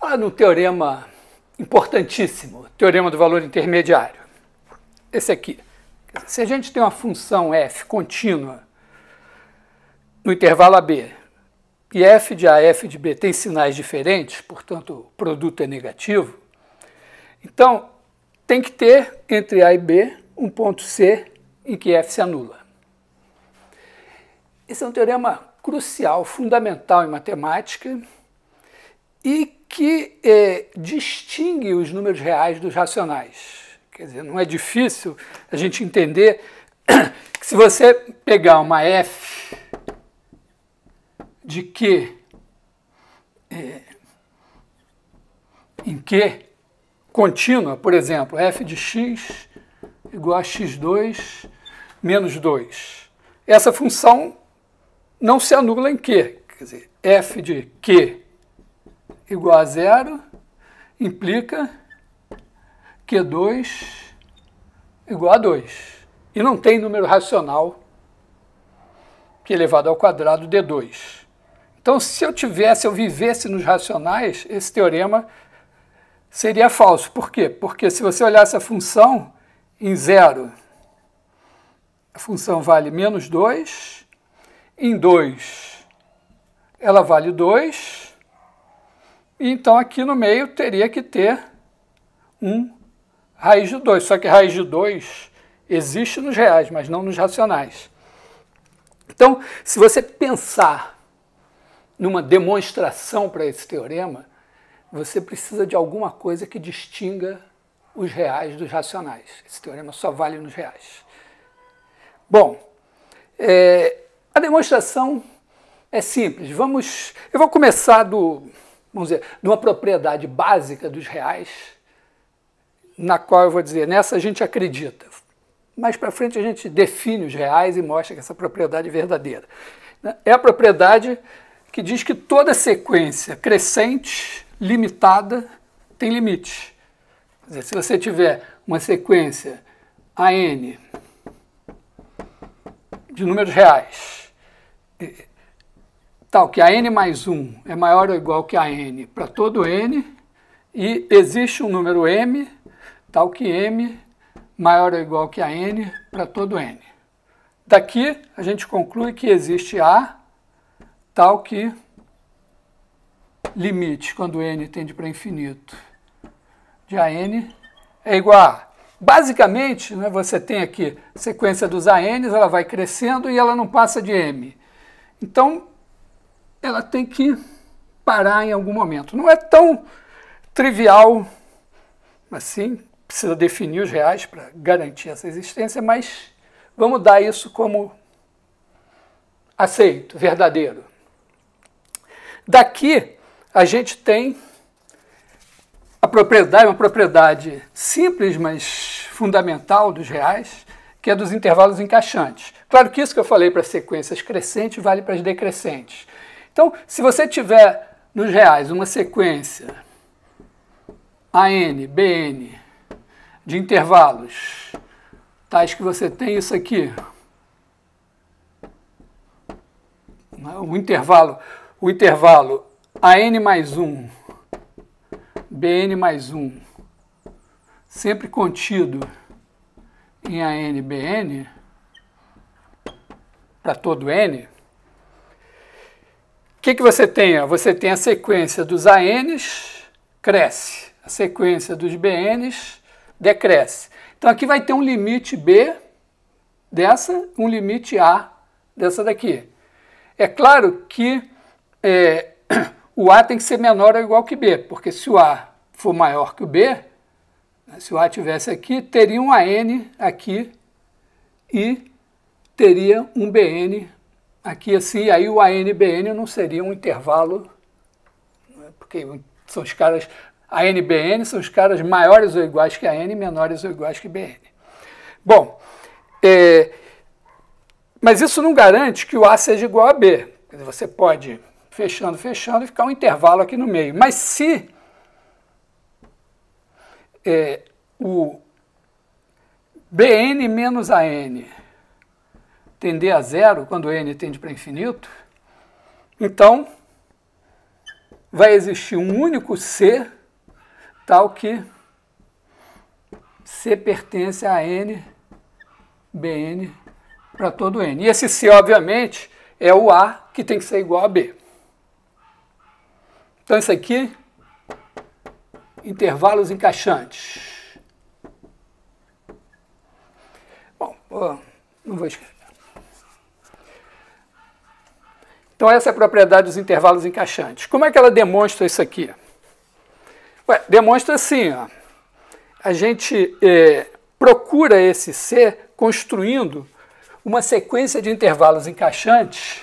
falar de um teorema importantíssimo, teorema do valor intermediário. Esse aqui. Se a gente tem uma função f contínua no intervalo AB, e f de A e f de B tem sinais diferentes, portanto o produto é negativo, então tem que ter entre A e B um ponto C em que f se anula. Esse é um teorema crucial, fundamental em matemática e que distingue os números reais dos racionais. Quer dizer, não é difícil a gente entender que se você pegar uma f de Q em Q contínua, por exemplo, f de x igual a x2 menos 2. Essa função não se anula em Q. Quer dizer, f de Q igual a 0 implica Q2 igual a 2. E não tem número racional que elevado ao quadrado D2. Então, se eu vivesse nos racionais, esse teorema seria falso. Por quê? Porque se você olhar essa função em 0, a função vale menos 2, em 2 ela vale 2, e então aqui no meio teria que ter um raiz de 2, só que raiz de 2 existe nos reais, mas não nos racionais. Então, se você pensar numa demonstração para esse teorema, você precisa de alguma coisa que distinga os reais dos racionais. Esse teorema só vale nos reais. Bom, a demonstração é simples. Eu vou começar vamos dizer, de uma propriedade básica dos reais, na qual eu vou dizer, nessa a gente acredita. Mais para frente a gente define os reais e mostra que essa propriedade é verdadeira. É a propriedade que diz que toda sequência crescente, limitada, tem limite. Quer dizer, se você tiver uma sequência AN de números reais, tal que AN mais 1 é maior ou igual que AN para todo N, e existe um número M, tal que M maior ou igual que AN para todo N. Daqui a gente conclui que existe A, tal que limite, quando n tende para infinito, de AN é igual a A. Basicamente, né, você tem aqui a sequência dos ANs, ela vai crescendo e ela não passa de M. Então, ela tem que parar em algum momento. Não é tão trivial assim, precisa definir os reais para garantir essa existência, mas vamos dar isso como aceito, verdadeiro. Daqui a gente tem uma propriedade simples, mas fundamental dos reais, que é dos intervalos encaixantes. Claro que isso que eu falei para sequências crescentes vale para as decrescentes. Então, se você tiver nos reais uma sequência AN, BN, de intervalos, tais que você tem isso aqui, o intervalo AN mais 1, BN mais 1, sempre contido em AN, BN, para todo N, o que você tem? Você tem a sequência dos ANs, cresce, a sequência dos BNs, decresce. Então aqui vai ter um limite B dessa, um limite A dessa daqui. É claro que o A tem que ser menor ou igual que B, porque se o A for maior que o B, se o A tivesse aqui, teria um AN aqui e teria um BN aqui assim, aí o AN e BN não seria um intervalo, porque são os caras, AN e BN são os caras maiores ou iguais que AN e menores ou iguais que BN. Bom, mas isso não garante que o A seja igual a B. Quer dizer, você pode fechando e ficar um intervalo aqui no meio. Mas se o BN menos AN tender a zero, quando n tende para infinito, então vai existir um único C, tal que C pertence a N, Bn para todo N. E esse C, obviamente, é o A, que tem que ser igual a B. Então, isso aqui, intervalos encaixantes. Bom, não vou escrever. Então, essa é a propriedade dos intervalos encaixantes. Como é que ela demonstra isso aqui? Ué, demonstra assim, ó. A gente procura esse C construindo uma sequência de intervalos encaixantes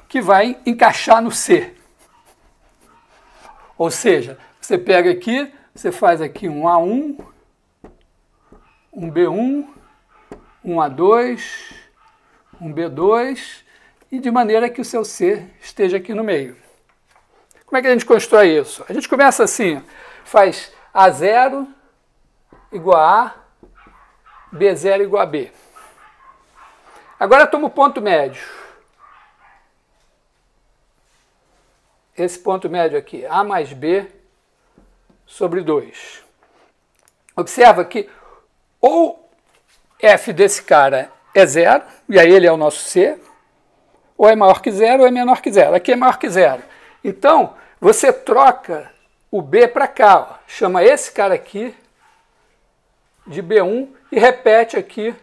que vai encaixar no C. Ou seja, você pega aqui, você faz aqui um A1, um B1, um A2, um B2, e de maneira que o seu C esteja aqui no meio. Como é que a gente constrói isso? A gente começa assim, faz A0 igual a A, B0 igual a B. Agora toma o ponto médio. Esse ponto médio aqui, A mais B sobre 2. Observa que ou f desse cara é 0, e aí ele é o nosso C, ou é maior que 0 ou é menor que 0. Aqui é maior que 0. Então, você troca o B para cá, ó. Chama esse cara aqui de B1 e repete aqui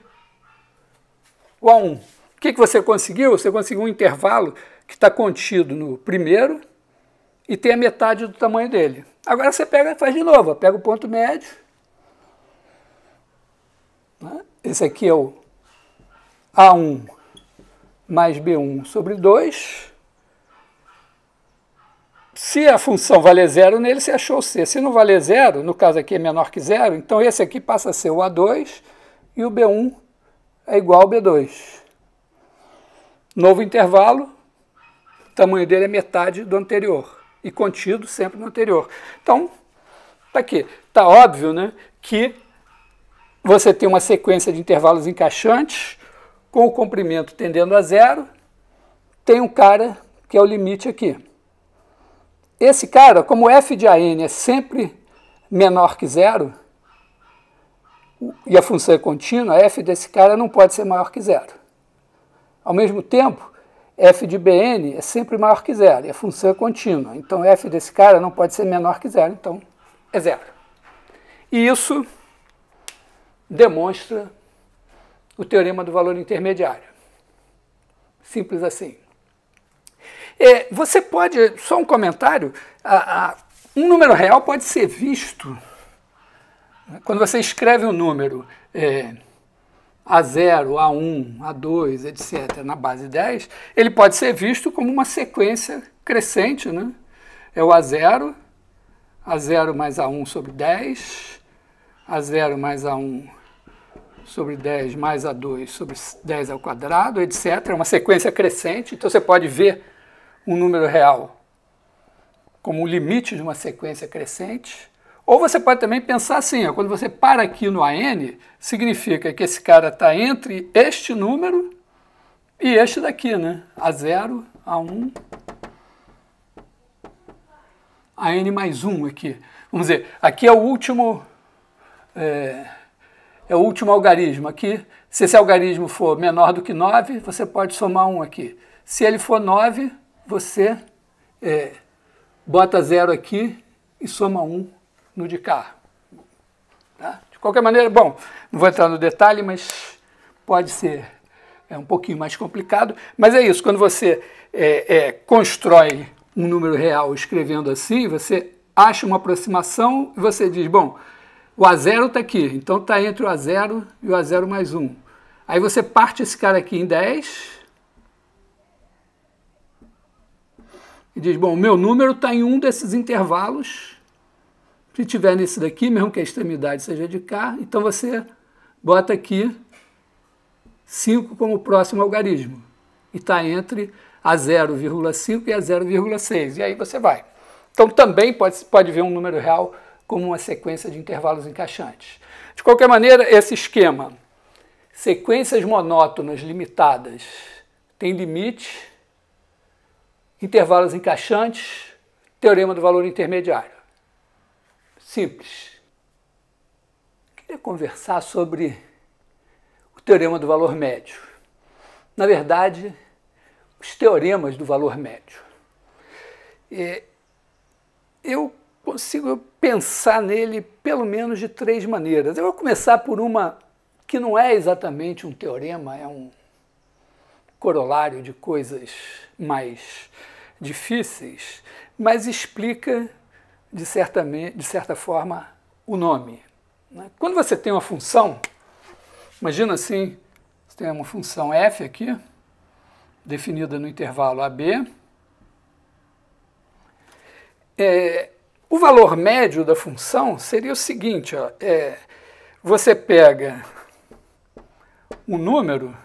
o A1. O que você conseguiu? Você conseguiu um intervalo que está contido no primeiro e tem a metade do tamanho dele. Agora você pega e faz de novo. Pega o ponto médio. Esse aqui é o A1 mais B1 sobre 2. Se a função valer 0 nele, você achou o C. Se não valer 0, no caso aqui é menor que 0, então esse aqui passa a ser o A2 e o B1 é igual ao B2. Novo intervalo, o tamanho dele é metade do anterior e contido sempre no anterior. Então, tá aqui. Tá óbvio, né, que você tem uma sequência de intervalos encaixantes com o comprimento tendendo a 0, tem um cara que é o limite aqui. Esse cara, como f de AN é sempre menor que 0, e a função é contínua, f desse cara não pode ser maior que 0. Ao mesmo tempo, f de Bn é sempre maior que 0, e a função é contínua. Então, f desse cara não pode ser menor que 0, então é 0. E isso demonstra o teorema do valor intermediário. Simples assim. Você pode, só um comentário, um número real pode ser visto, quando você escreve um número A0, A1, A2, etc., na base 10, ele pode ser visto como uma sequência crescente, né? É o A0, A0 mais A1 sobre 10, A0 mais A1 sobre 10 mais A2 sobre 10 ao quadrado, etc. É uma sequência crescente, então você pode ver um número real como o limite de uma sequência crescente. Ou você pode também pensar assim, ó, quando você para aqui no AN, significa que esse cara está entre este número e este daqui, né? A0, A1, AN mais 1 aqui. Vamos dizer, aqui é o último... É o último algarismo aqui. Se esse algarismo for menor do que 9, você pode somar 1 aqui. Se ele for 9, você bota 0 aqui e soma 1 no de cá. Tá? De qualquer maneira, bom, não vou entrar no detalhe, mas pode ser um pouquinho mais complicado. Mas é isso, quando você constrói um número real escrevendo assim, você acha uma aproximação e você diz, bom, o A0 está aqui, então está entre o A0 e o A0 mais 1. Aí você parte esse cara aqui em 10 e diz, bom, o meu número está em um desses intervalos. Se tiver nesse daqui, mesmo que a extremidade seja de cá, então você bota aqui 5 como próximo algarismo. E está entre a 0,5 e a 0,6. E aí você vai. Então também pode ver um número real como uma sequência de intervalos encaixantes. De qualquer maneira, esse esquema, sequências monótonas limitadas, tem limite intervalos encaixantes, teorema do valor intermediário. Simples. Queria conversar sobre o teorema do valor médio. Na verdade, os teoremas do valor médio. Eu consigo pensar nele pelo menos de 3 maneiras. Eu vou começar por uma que não é exatamente um teorema, é um corolário de coisas mais difíceis, mas explica, de certa forma, o nome. Quando você tem uma função, imagina assim, você tem uma função f aqui, definida no intervalo AB. O valor médio da função seria o seguinte, ó, você pega um número,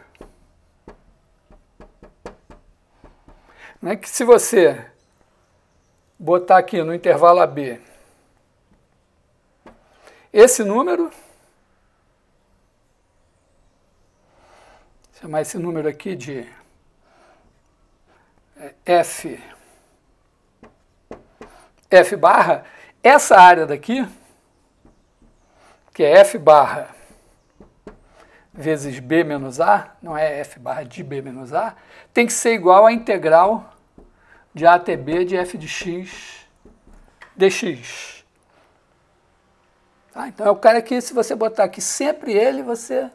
né, que se você botar aqui no intervalo AB, esse número, chamar esse número aqui de F barra, essa área daqui, que é F barra vezes B menos A, não é F barra de B menos A, tem que ser igual à integral de A até B de F de x dx. Tá? Então é o cara que, se você botar aqui sempre ele, você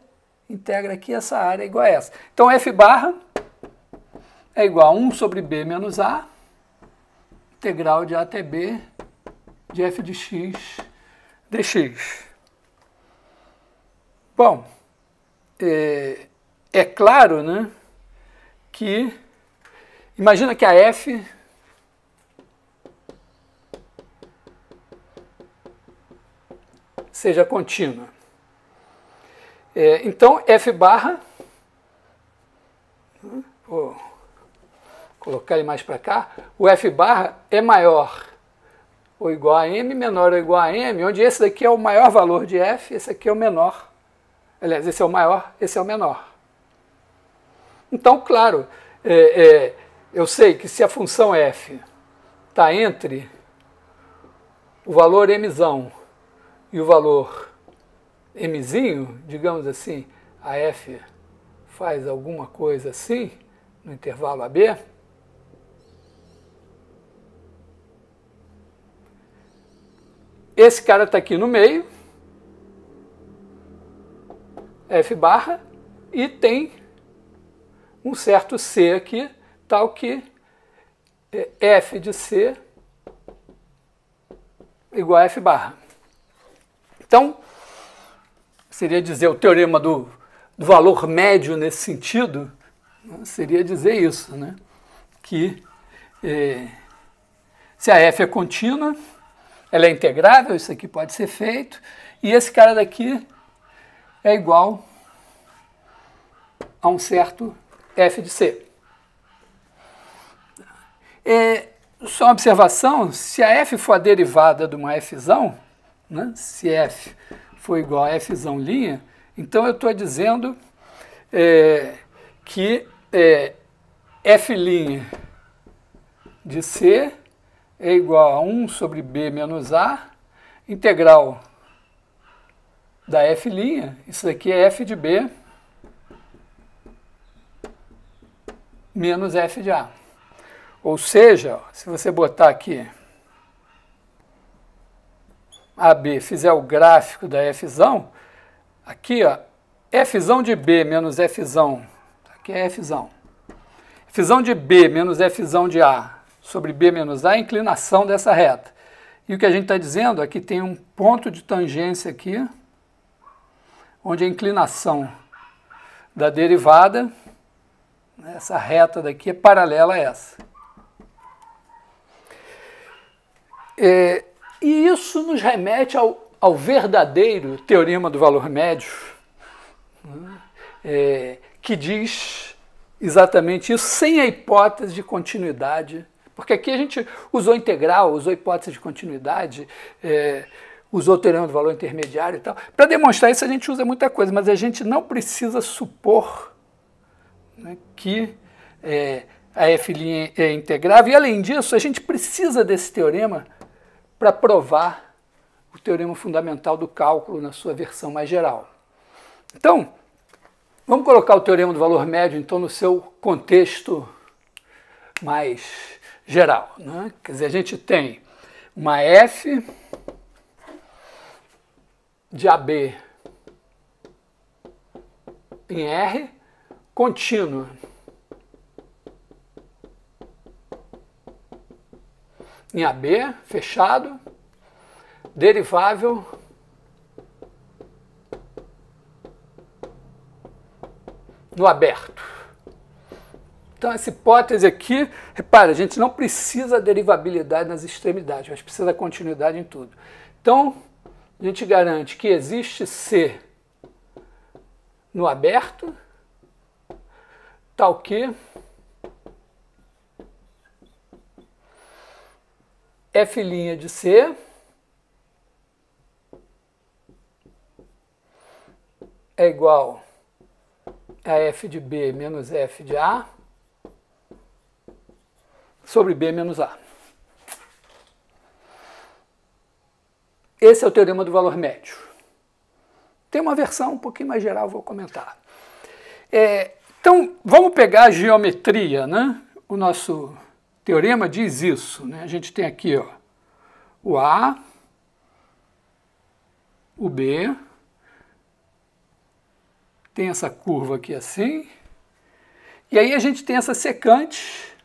integra aqui essa área igual a essa. Então F barra é igual a 1 sobre B menos A, integral de A até B de F de x dx. Bom, é claro, né, que imagina que a F seja contínua. Então, F barra, vou colocar ele mais para cá, o F barra é maior ou igual a M, menor ou igual a M, onde esse daqui é o maior valor de F, esse aqui é o menor. Aliás, esse é o maior, esse é o menor. Então, claro, eu sei que se a função f está entre o valor mzão e o valor mzinho, digamos assim, a f faz alguma coisa assim, no intervalo AB, esse cara está aqui no meio, F barra, e tem um certo C aqui, tal que F de C igual a F barra. Então, seria dizer o teorema do valor médio nesse sentido, né, seria dizer isso, né, que se a F é contínua, ela é integrável, isso aqui pode ser feito, e esse cara daqui é igual a um certo F de C. Só uma observação, se a F for a derivada de uma Fzão, né, se F for igual a Fzão linha, então eu estou dizendo que F' de C é igual a 1 sobre B menos A, integral da F', isso daqui é F de B menos F de A. Ou seja, se você botar aqui AB, fizer o gráfico da Fzão, aqui, ó, Fzão de B menos Fzão, aqui é Fzão. Fzão de B menos Fzão de A sobre B menos A é a inclinação dessa reta. E o que a gente está dizendo é que tem um ponto de tangência aqui, onde a inclinação da derivada, essa reta daqui, é paralela a essa. E isso nos remete ao verdadeiro teorema do valor médio, que diz exatamente isso, sem a hipótese de continuidade, porque aqui a gente usou integral, usou hipótese de continuidade, usou o teorema do valor intermediário e tal. Para demonstrar isso a gente usa muita coisa, mas a gente não precisa supor, né, que a f' é integrável, e além disso, a gente precisa desse teorema para provar o teorema fundamental do cálculo na sua versão mais geral. Então, vamos colocar o teorema do valor médio, então, no seu contexto mais geral, né? Quer dizer, a gente tem uma f de AB em R contínua em AB, fechado, derivável no aberto. Então, essa hipótese aqui, repara, a gente não precisa da derivabilidade nas extremidades, mas precisa da continuidade em tudo. Então, a gente garante que existe C no aberto, tal que f' de C é igual a f de B menos f de A sobre B menos A. Esse é o teorema do valor médio. Tem uma versão um pouquinho mais geral, vou comentar. Então, vamos pegar a geometria, né? O nosso teorema diz isso, né? A gente tem aqui, ó, o A, o B, tem essa curva aqui assim, e aí a gente tem essa secante,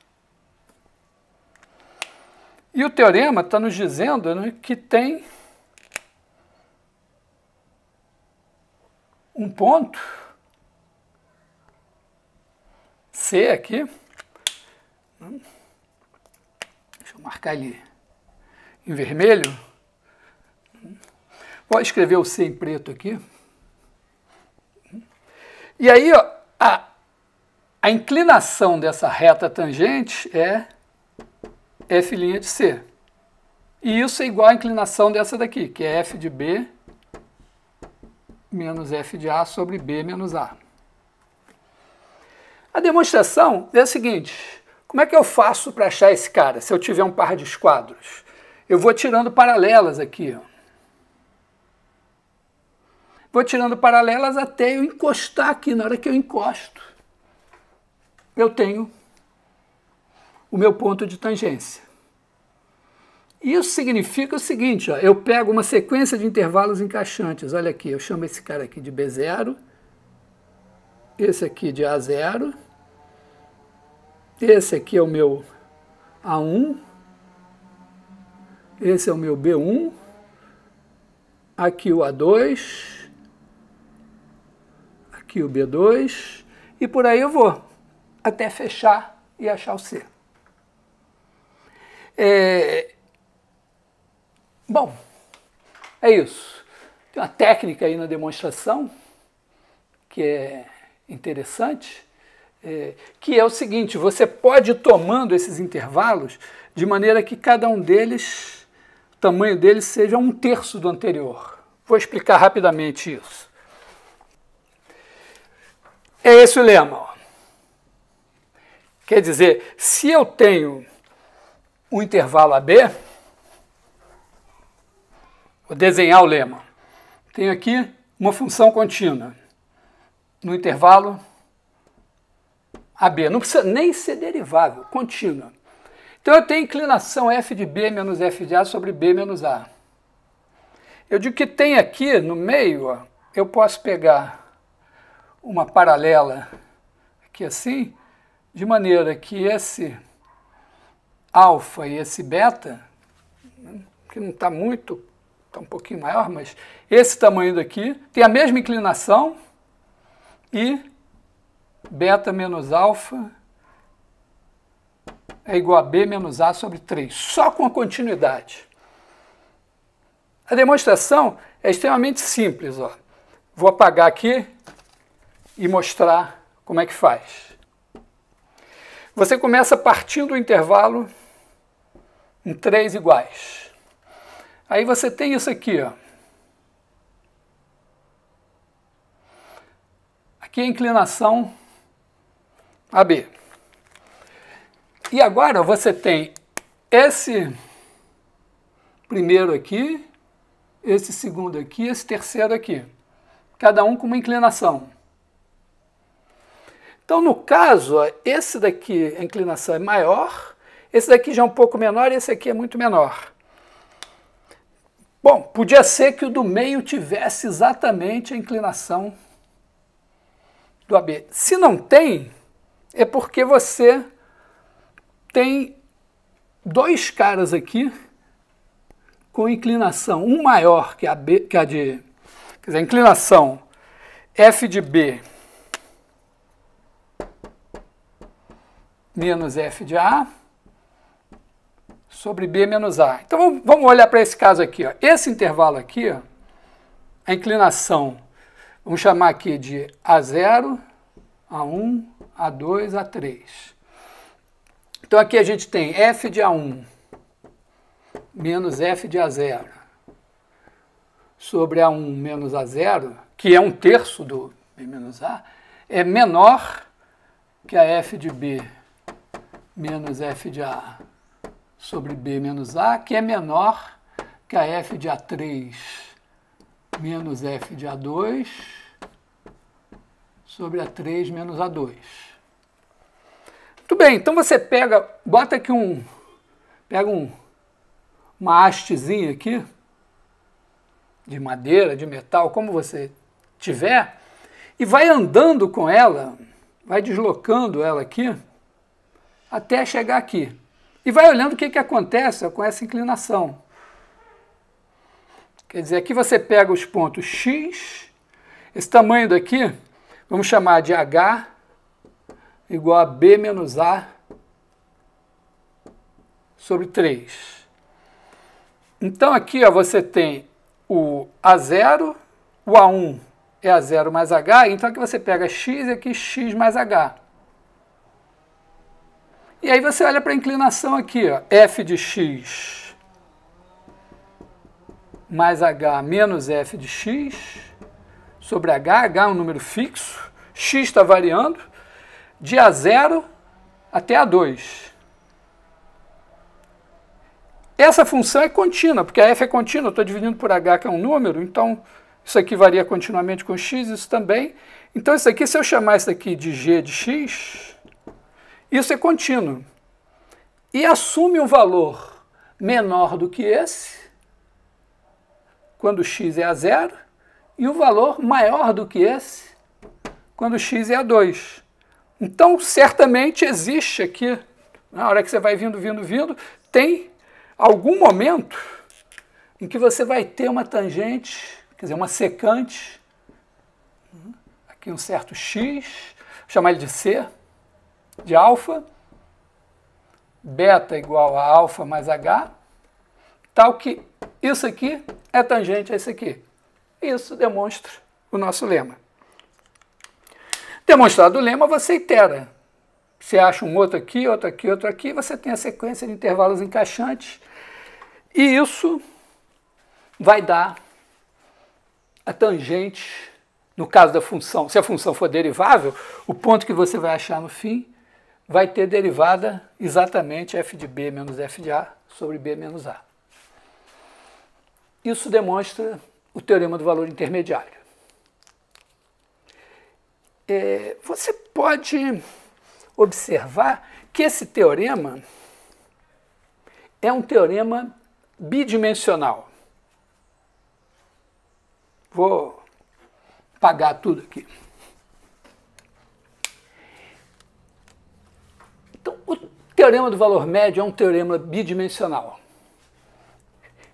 e o teorema está nos dizendo, né, que tem um ponto C aqui, deixa eu marcar ele em vermelho, vou escrever o C em preto aqui, e aí ó, a inclinação dessa reta tangente é f' de C, e isso é igual à inclinação dessa daqui, que é f de B menos f de A sobre B menos A. A demonstração é a seguinte: como é que eu faço para achar esse cara, se eu tiver um par de esquadros? Eu vou tirando paralelas aqui, ó. Vou tirando paralelas até eu encostar aqui. Na hora que eu encosto, eu tenho o meu ponto de tangência. Isso significa o seguinte, ó, eu pego uma sequência de intervalos encaixantes. Olha aqui, eu chamo esse cara aqui de B0, esse aqui de A0, esse aqui é o meu A1, esse é o meu B1, aqui o A2, aqui o B2, e por aí eu vou, até fechar e achar o C. Bom, é isso. Tem uma técnica aí na demonstração que é interessante, que é o seguinte: você pode ir tomando esses intervalos de maneira que cada um deles, o tamanho deles seja 1/3 do anterior. Vou explicar rapidamente isso. É esse o lema. Ó. Quer dizer, se eu tenho um intervalo AB, vou desenhar o lema. Tenho aqui uma função contínua no intervalo AB. Não precisa nem ser derivável, contínua. Então eu tenho inclinação f de B menos f de A sobre B menos A. Eu digo que tem aqui no meio, ó, eu posso pegar uma paralela aqui assim, de maneira que esse alfa e esse beta, que não está muito, está um pouquinho maior, mas esse tamanho daqui tem a mesma inclinação e beta menos alfa é igual a B menos A sobre 3, só com a continuidade. A demonstração é extremamente simples. Ó. Vou apagar aqui e mostrar como é que faz. Você começa partindo o intervalo em 3 iguais. Aí você tem isso aqui, ó. Aqui é a inclinação AB. E agora você tem esse primeiro aqui, esse segundo aqui, esse terceiro aqui. Cada um com uma inclinação. Então, no caso, ó, esse daqui, a inclinação é maior, esse daqui já é um pouco menor e esse aqui é muito menor. Bom, podia ser que o do meio tivesse exatamente a inclinação do AB. Se não tem, é porque você tem dois caras aqui com inclinação, um maior que a B, que a de, quer dizer, a inclinação F de B menos F de A sobre B menos A. Então vamos olhar para esse caso aqui. Ó. Esse intervalo aqui, ó, a inclinação, vamos chamar aqui de A0, A1, A2, A3. Então aqui a gente tem F de A1 menos F de A0 sobre A1 menos A0, que é 1/3 do B menos A, é menor que a F de B menos F de A sobre B menos A, que é menor que a F de A3 menos F de A2 sobre A3 menos A2. Muito bem, então você bota aqui uma hastezinha aqui, de madeira, de metal, como você tiver, e vai andando com ela, vai deslocando ela aqui, até chegar aqui. E vai olhando o que acontece com essa inclinação. Quer dizer, aqui você pega os pontos X, esse tamanho daqui, vamos chamar de H igual a B menos A sobre 3. Então aqui ó, você tem o A0, o A1 é A0 mais H, então aqui você pega X e aqui X mais H. E aí você olha para a inclinação aqui, ó, F de X mais H menos F de X sobre H, H é um número fixo, X está variando, de A0 até A2. Essa função é contínua, porque a F é contínua, eu estou dividindo por H, que é um número, então isso aqui varia continuamente com X, isso também. Então isso aqui, se eu chamar isso aqui de G de X, isso é contínuo. E assume um valor menor do que esse, quando x é A0, e um valor maior do que esse, quando x é A2. Então, certamente existe aqui, na hora que você vai vindo, tem algum momento em que você vai ter uma tangente, quer dizer, uma secante, aqui um certo x, vou chamar ele de C, de alfa, beta igual a alfa mais H, tal que isso aqui é tangente a isso aqui. Isso demonstra o nosso lema. Demonstrado o lema, você itera. Você acha um outro aqui, outro aqui, outro aqui, você tem a sequência de intervalos encaixantes, e isso vai dar a tangente, no caso da função, se a função for derivável, o ponto que você vai achar no fim vai ter derivada exatamente f de b menos f de a sobre b menos a. Isso demonstra o teorema do valor intermediário. Você pode observar que esse teorema é um teorema bidimensional. Vou apagar tudo aqui. Então, o teorema do valor médio é um teorema bidimensional.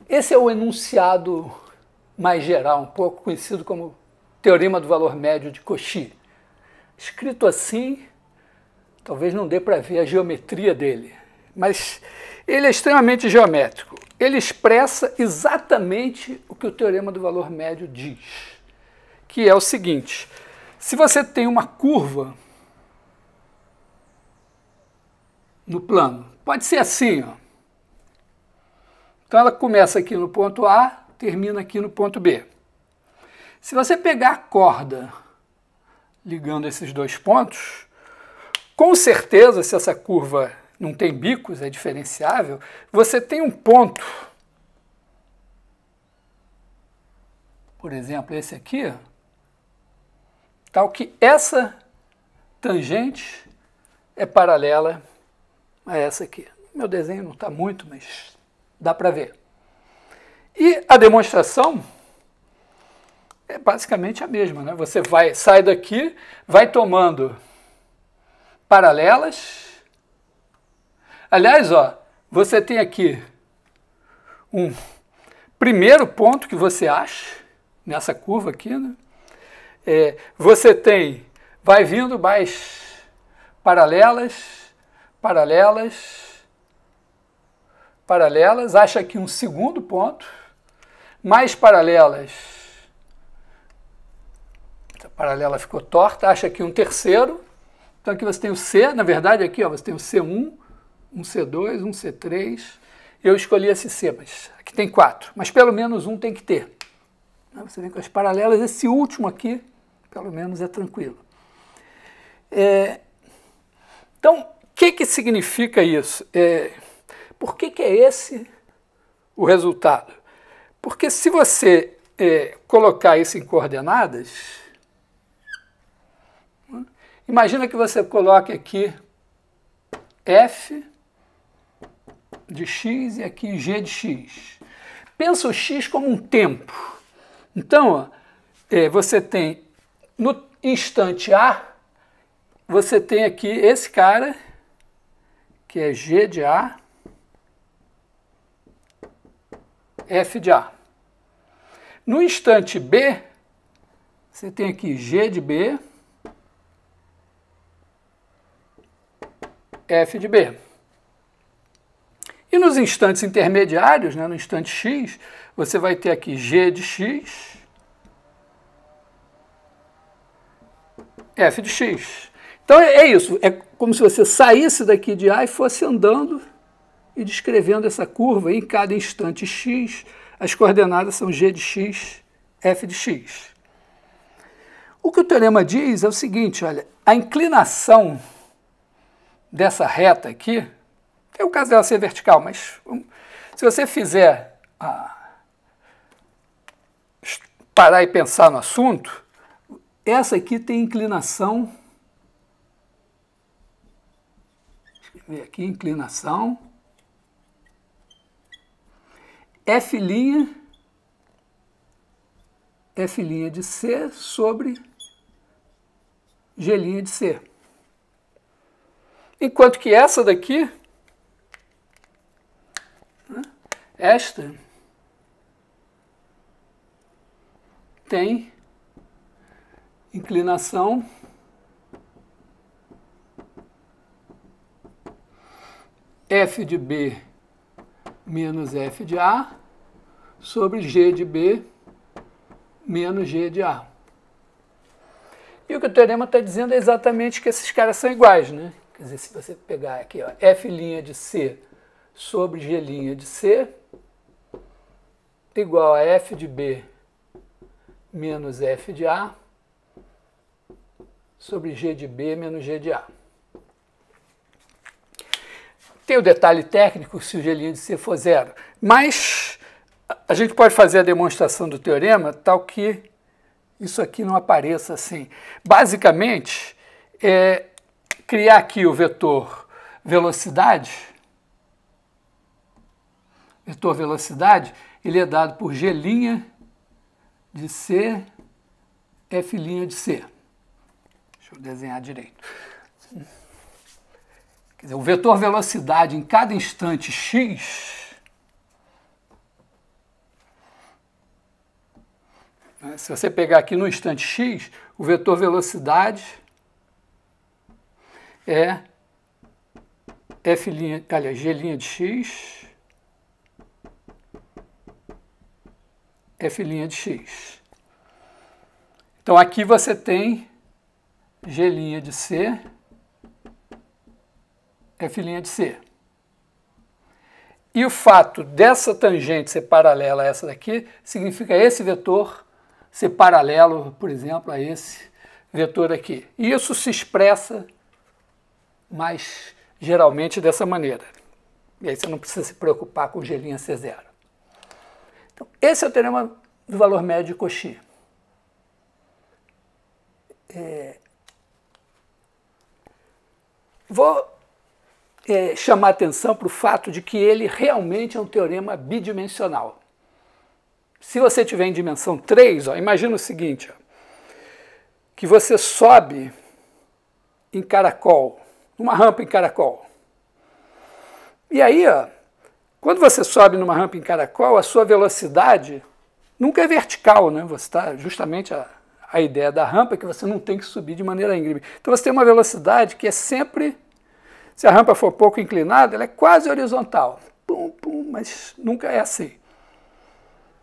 Esse é o enunciado mais geral, um pouco conhecido como teorema do valor médio de Cauchy. Escrito assim, talvez não dê para ver a geometria dele, mas ele é extremamente geométrico. Ele expressa exatamente o que o teorema do valor médio diz, que é o seguinte: se você tem uma curva no plano, pode ser assim, ó. Então ela começa aqui no ponto A, termina aqui no ponto B. Se você pegar a corda ligando esses dois pontos, com certeza, se essa curva não tem bicos, é diferenciável, você tem um ponto, por exemplo, esse aqui, tal que essa tangente é paralela a essa aqui. Meu desenho não está muito, mas dá para ver. E a demonstração é basicamente a mesma, né? Você sai daqui, vai tomando paralelas. Aliás, ó, você tem aqui um primeiro ponto que você acha, nessa curva aqui, né? Você vai vindo mais paralelas, acha aqui um segundo ponto, mais paralelas, a paralela ficou torta, acha aqui um terceiro, então aqui você tem o C, na verdade aqui ó, você tem o C1, um C2, um C3, eu escolhi esse C, mas aqui tem 4, mas pelo menos um tem que ter. Você vê com as paralelas, esse último aqui, pelo menos é tranquilo. Então, o que significa isso? Por que é esse o resultado? Porque se você colocar isso em coordenadas, imagina que você coloque aqui f de x e aqui g de x. Pensa o x como um tempo. Então, ó, você tem no instante A, você tem aqui esse cara, que é g de A, f de A. No instante B, você tem aqui g de B, f de B. E nos instantes intermediários, né, no instante x, você vai ter aqui g de x, f de x. Então é isso, é como se você saísse daqui de A e fosse andando e descrevendo essa curva. E em cada instante x, as coordenadas são g de x, f de x. O que o teorema diz é o seguinte, olha, a inclinação dessa reta aqui, é o caso dela ser vertical, mas se você fizer parar e pensar no assunto, essa aqui tem inclinação, deixa eu ver aqui, inclinação, F' de C sobre G' de C. Enquanto que essa daqui, esta, tem inclinação F de B menos F de A sobre G de B menos G de A. E o que o teorema está dizendo é exatamente que esses caras são iguais, né? Quer dizer, se você pegar aqui, ó, F' de C sobre G' de C igual a F de B menos F de A sobre G de B menos G de A. Tem o detalhe técnico se o G' de C for zero, mas a gente pode fazer a demonstração do teorema tal que isso aqui não apareça assim. Basicamente, criar aqui o vetor velocidade. Vetor velocidade, ele é dado por G' de C, F' de C. Deixa eu desenhar direito. Quer dizer, o vetor velocidade em cada instante x, se você pegar aqui no instante x, o vetor velocidade é G' de x, F' de x. Então aqui você tem G' de C, F' de C. E o fato dessa tangente ser paralela a essa daqui significa esse vetor ser paralelo, por exemplo, a esse vetor aqui. E isso se expressa mais geralmente dessa maneira. E aí você não precisa se preocupar com G' C0. Então, esse é o teorema do valor médio de Cauchy. Vou chamar atenção para o fato de que ele realmente é um teorema bidimensional. Se você tiver em dimensão 3, imagina o seguinte, que você sobe em caracol, numa rampa em caracol. E aí, quando você sobe numa rampa em caracol, a sua velocidade nunca é vertical, né? Você está justamente a ideia da rampa é que você não tem que subir de maneira íngreme. Então você tem uma velocidade que é sempre, se a rampa for pouco inclinada, ela é quase horizontal. Pum, pum, mas nunca é assim.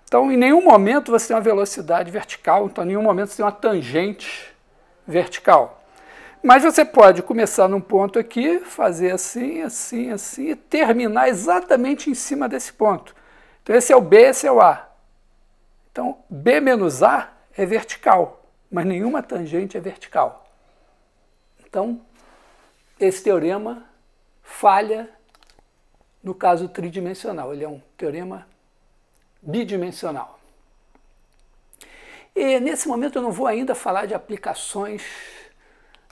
Então, em nenhum momento você tem uma velocidade vertical, então em nenhum momento você tem uma tangente vertical. Mas você pode começar num ponto aqui, fazer assim, assim, assim, e terminar exatamente em cima desse ponto. Então esse é o B, esse é o A. Então B menos A é vertical, mas nenhuma tangente é vertical. Então esse teorema falha no caso tridimensional, ele é um teorema bidimensional. E nesse momento eu não vou ainda falar de aplicações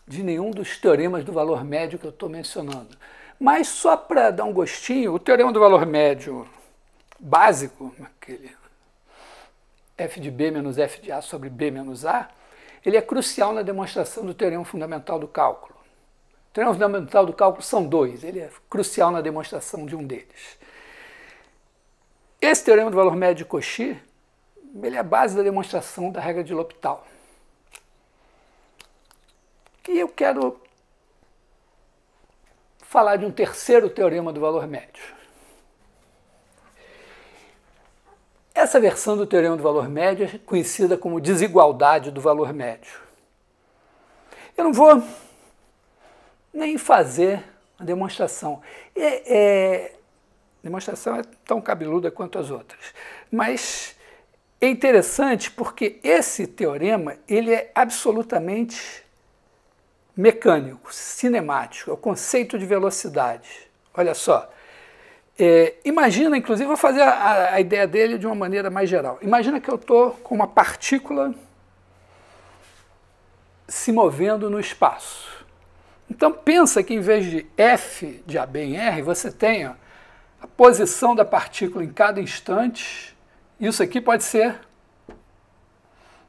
de nenhum dos teoremas do valor médio que eu estou mencionando. Mas só para dar um gostinho, o teorema do valor médio básico, aquele f de B menos f de A sobre B menos A, ele é crucial na demonstração do teorema fundamental do cálculo. O teorema fundamental do cálculo são dois, ele é crucial na demonstração de um deles. Esse teorema do valor médio de Cauchy, ele é a base da demonstração da regra de L'Hopital. E eu quero falar de um terceiro teorema do valor médio. Essa versão do teorema do valor médio é conhecida como desigualdade do valor médio. Eu não vou nem fazer a demonstração. A demonstração é tão cabeluda quanto as outras. Mas é interessante porque esse teorema ele é absolutamente mecânico, cinemático, é o conceito de velocidade. Olha só, imagina, inclusive, vou fazer a ideia dele de uma maneira mais geral. Imagina que eu estou com uma partícula se movendo no espaço. Então pensa que em vez de F de AB em R, você tem a posição da partícula em cada instante. Isso aqui pode ser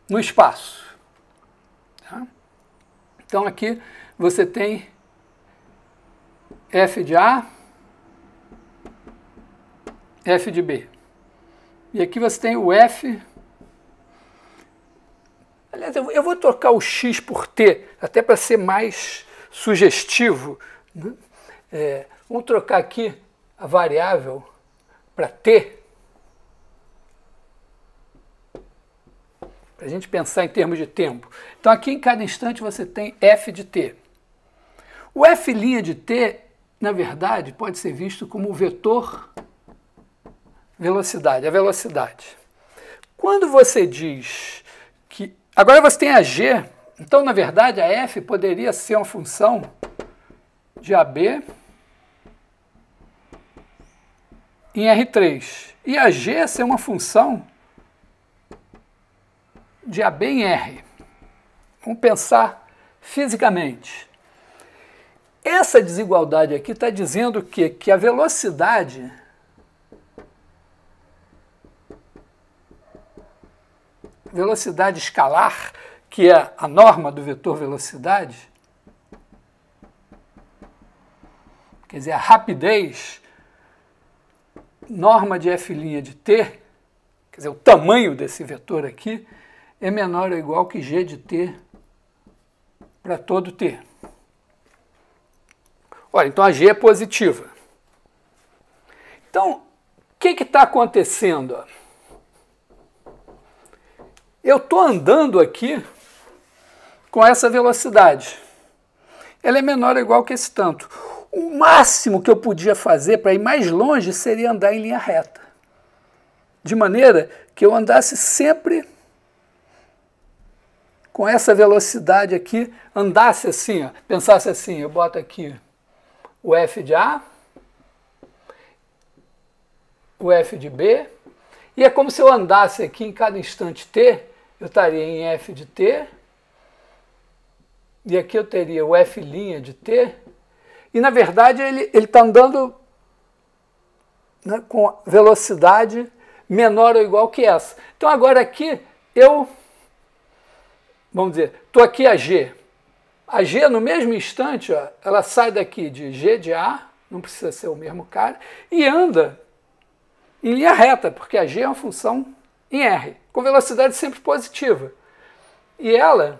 no espaço. Tá? Então aqui você tem F de A, F de B. E aqui você tem o F. Aliás, eu vou trocar o X por T, até para ser mais sugestivo. Né? Vamos trocar aqui a variável para T, para a gente pensar em termos de tempo. Então aqui em cada instante você tem F de T. O F' de T, na verdade, pode ser visto como o vetor velocidade, a velocidade. Quando você diz que... Agora você tem a G, então na verdade a F poderia ser uma função de AB em R3. E a G ser uma função de AB em R. Vamos pensar fisicamente. Essa desigualdade aqui está dizendo que a velocidade escalar, que é a norma do vetor velocidade, quer dizer, a rapidez, norma de F' de T, quer dizer, o tamanho desse vetor aqui, é menor ou igual que G de T para todo T. Olha, então a G é positiva. Então, o que está acontecendo? Eu estou andando aqui com essa velocidade. Ela é menor ou igual que esse tanto. O máximo que eu podia fazer para ir mais longe seria andar em linha reta. De maneira que eu andasse sempre com essa velocidade aqui, andasse assim, pensasse assim, eu boto aqui o f de A, o f de B, e é como se eu andasse aqui em cada instante t, eu estaria em f de t, e aqui eu teria o f' de t, e na verdade ele está andando, né, com velocidade menor ou igual que essa. Então agora aqui vamos dizer, estou aqui a g. A g no mesmo instante, ó, ela sai daqui de g de A, não precisa ser o mesmo cara, e anda em linha reta, porque a g é uma função em R, com velocidade sempre positiva. E ela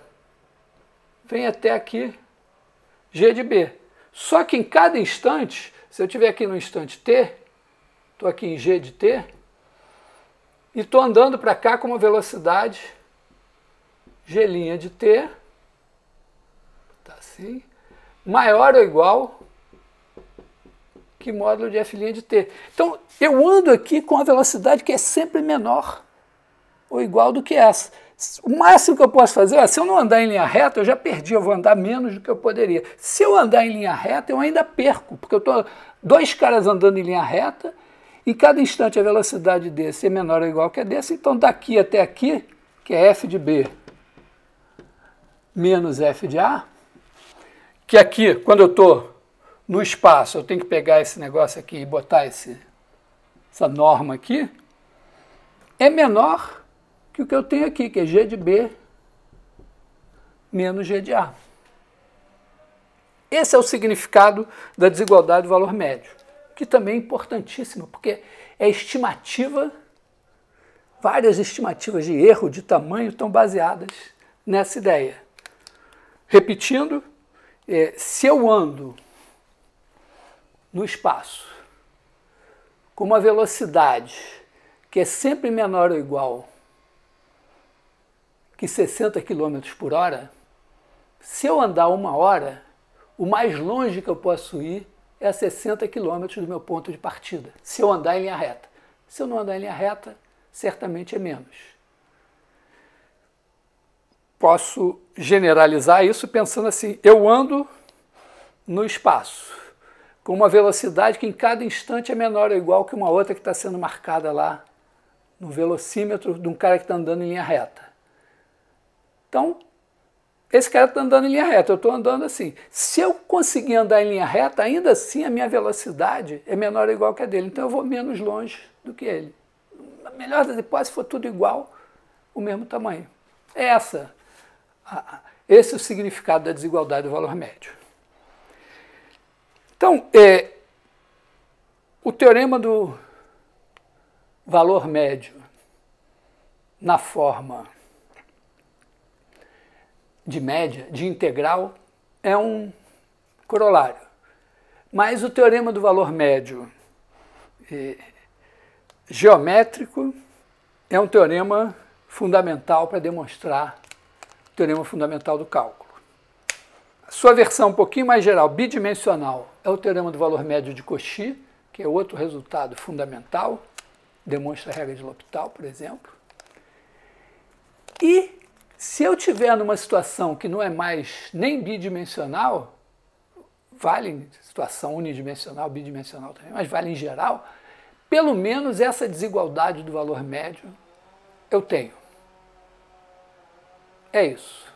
vem até aqui, g de B. Só que em cada instante, se eu estiver aqui no instante t, estou aqui em g de t, e estou andando para cá com uma velocidade g' de t, tá assim, maior ou igual que módulo de f' de t. Então, eu ando aqui com a velocidade que é sempre menor ou igual do que essa. O máximo que eu posso fazer, se eu não andar em linha reta, eu já perdi, eu vou andar menos do que eu poderia. Se eu andar em linha reta, eu ainda perco, porque eu estou dois caras andando em linha reta, em cada instante a velocidade desse é menor ou igual que a desse, então daqui até aqui, que é f de B menos f de A, que aqui, quando eu estou no espaço, eu tenho que pegar esse negócio aqui e botar essa norma aqui, é menor que o que eu tenho aqui, que é g de B menos g de A. Esse é o significado da desigualdade do valor médio, que também é importantíssimo, porque é estimativa, várias estimativas de erro de tamanho estão baseadas nessa ideia. Repetindo, se eu ando no espaço com uma velocidade que é sempre menor ou igual que 60 km por hora, se eu andar 1 hora, o mais longe que eu posso ir é a 60 km do meu ponto de partida, se eu andar em linha reta. Se eu não andar em linha reta, certamente é menos. Posso generalizar isso pensando assim, eu ando no espaço com uma velocidade que em cada instante é menor ou igual que uma outra que está sendo marcada lá no velocímetro de um cara que está andando em linha reta. Então, esse cara está andando em linha reta, eu estou andando assim. Se eu conseguir andar em linha reta, ainda assim a minha velocidade é menor ou igual que a dele, então eu vou menos longe do que ele. Na melhor das hipóteses, se for tudo igual, o mesmo tamanho. Esse é o significado da desigualdade do valor médio. Então, o teorema do valor médio na forma de média, de integral, é um corolário. Mas o teorema do valor médio geométrico é um teorema fundamental para demonstrar o teorema fundamental do cálculo. A sua versão um pouquinho mais geral, bidimensional, é o teorema do valor médio de Cauchy, que é outro resultado fundamental, demonstra a regra de L'Hopital, por exemplo. E se eu tiver numa situação que não é mais nem bidimensional, vale em situação unidimensional, bidimensional também, mas vale em geral, pelo menos essa desigualdade do valor médio eu tenho. É isso.